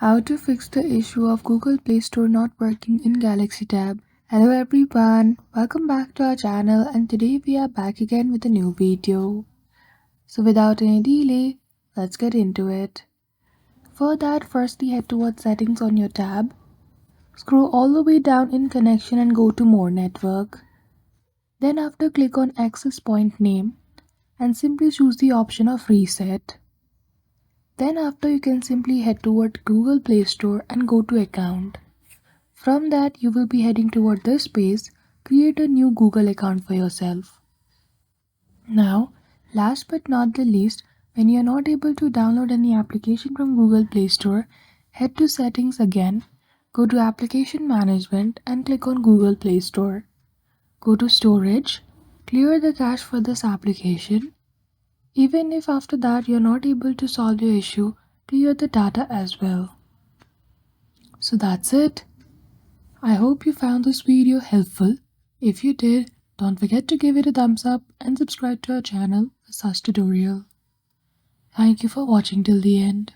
How to fix the issue of Google Play Store not working in Galaxy tab. Hello everyone, welcome back to our channel and today we are back again with a new video. So without any delay, let's get into it. For that, firstly head towards settings on your tab. Scroll all the way down in connection and go to more network. Then after click on access point name and simply choose the option of reset. Then after you can simply head toward Google Play Store and go to account. From that you will be heading toward this page, create a new Google account for yourself. Now, last but not the least, when you are not able to download any application from Google Play Store, head to settings again, go to application management and click on Google Play Store. Go to storage, clear the cache for this application. Even if after that you are not able to solve your issue, clear the data as well. So that's it. I hope you found this video helpful. If you did, don't forget to give it a thumbs up and subscribe to our channel for such tutorial. Thank you for watching till the end.